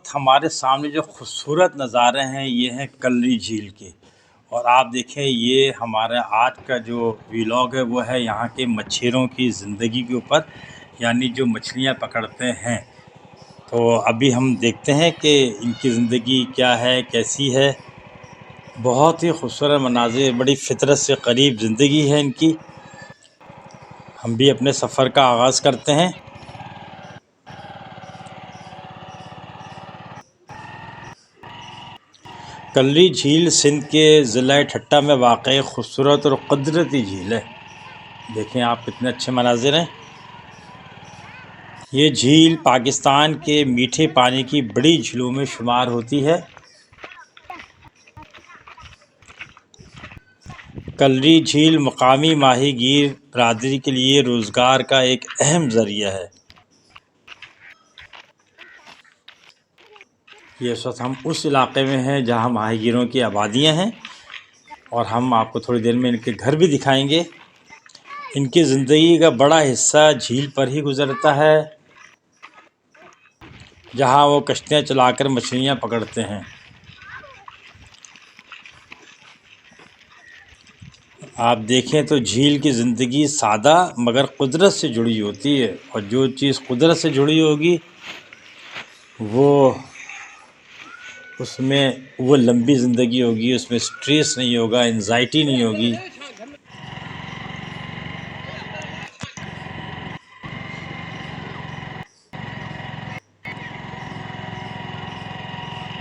وقت ہمارے سامنے جو خوبصورت نظارے ہیں یہ ہیں کلری جھیل کے، اور آپ دیکھیں یہ ہمارا آج کا جو ویلاگ ہے وہ ہے یہاں کے مچھیروں کی زندگی کے اوپر، یعنی جو مچھلیاں پکڑتے ہیں۔ تو ابھی ہم دیکھتے ہیں کہ ان کی زندگی کیا ہے، کیسی ہے۔ بہت ہی خوبصورت مناظر، بڑی فطرت سے قریب زندگی ہے ان کی۔ ہم بھی اپنے سفر کا آغاز کرتے ہیں۔ کلری جھیل سندھ کے ضلع ٹھٹہ میں واقع خوبصورت اور قدرتی جھیل ہے۔ دیکھیں آپ کتنے اچھے مناظر ہیں۔ یہ جھیل پاکستان کے میٹھے پانی کی بڑی جھیلوں میں شمار ہوتی ہے۔ کلری جھیل مقامی ماہی گیر برادری کے لیے روزگار کا ایک اہم ذریعہ ہے۔ یہ اس وقت ہم اس علاقے میں ہیں جہاں ماہی گیروں کی آبادیاں ہیں، اور ہم آپ کو تھوڑی دیر میں ان کے گھر بھی دکھائیں گے۔ ان کی زندگی کا بڑا حصہ جھیل پر ہی گزرتا ہے، جہاں وہ کشتیاں چلا کر مچھلیاں پکڑتے ہیں۔ آپ دیکھیں تو جھیل کی زندگی سادہ مگر قدرت سے جڑی ہوتی ہے، اور جو چیز قدرت سے جڑی ہوگی اس میں وہ لمبی زندگی ہوگی، اس میں سٹریس نہیں ہوگا، انزائٹی نہیں ہوگی۔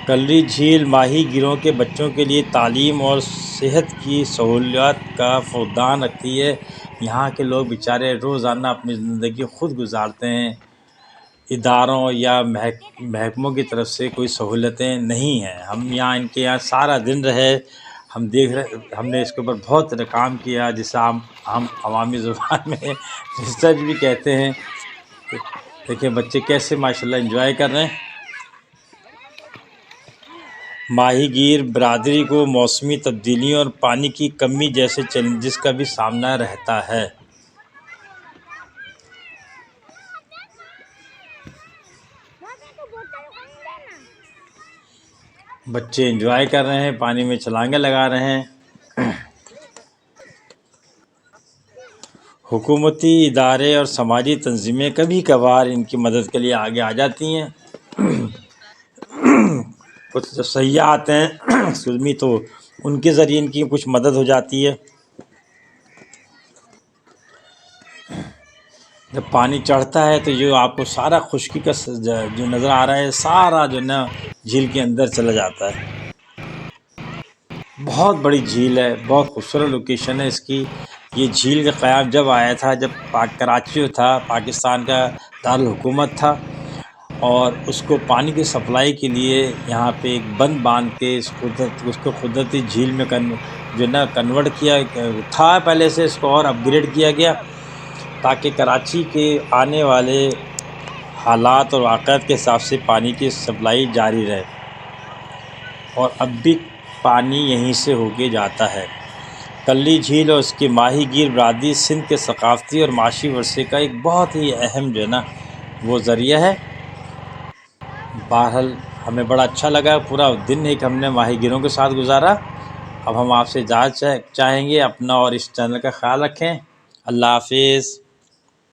کلری جھیل ماہی گیروں کے بچوں کے لیے تعلیم اور صحت کی سہولیات کا فقدان رکھتی ہے۔ یہاں کے لوگ بیچارے روزانہ اپنی زندگی خود گزارتے ہیں، اداروں یا محکموں کی طرف سے کوئی سہولتیں نہیں ہیں۔ ہم ان کے یہاں سارا دن رہے، ہم نے اس کے اوپر بہت کام کیا، جسے ہم عوامی زبان میں ریسرچ بھی کہتے ہیں۔ دیکھیں بچے کیسے ماشاءاللہ انجوائے کر رہے ہیں۔ ماہی گیر برادری کو موسمی تبدیلیوں اور پانی کی کمی جیسے چیلنجز کا بھی سامنا رہتا ہے۔ بچے انجوائے کر رہے ہیں، پانی میں چھلانگیں لگا رہے ہیں۔ حکومتی ادارے اور سماجی تنظیمیں کبھی کبھار ان کی مدد کے لیے آگے آ جاتی ہیں۔ کچھ جو سیاح آتے ہیں تو ان کے ذریعے ان کی کچھ مدد ہو جاتی ہے۔ جب پانی چڑھتا ہے تو جو آپ کو سارا خشکی کا جو نظر آ رہا ہے، سارا جو نا جھیل کے اندر چلا جاتا ہے۔ بہت بڑی جھیل ہے، بہت خوبصورت لوکیشن ہے اس کی۔ یہ جھیل کا قیام جب آیا تھا جب کراچی تھا، پاکستان کا دارالحکومت تھا، اور اس کو پانی کی سپلائی کے لیے یہاں پہ ایک بند باندھ کے اس کو قدرتی جھیل میں جو نا کنورٹ کیا تھا پہلے سے، اس کو اور اپ گریڈ کیا گیا تاکہ کراچی کے آنے والے حالات اور واقعات کے حساب سے پانی کی سپلائی جاری رہے، اور اب بھی پانی یہیں سے ہو کے جاتا ہے۔ کلری جھیل اور اس کی ماہی گیر برادری سندھ کے ثقافتی اور معاشی ورثے کا ایک بہت ہی اہم جو ہے نا وہ ذریعہ ہے۔ بہرحال ہمیں بڑا اچھا لگا، پورا دن ایک ہم نے ماہی گیروں کے ساتھ گزارا۔ اب ہم آپ سے اجازت چاہیں گے، اپنا اور اس چینل کا خیال رکھیں۔ اللہ حافظ۔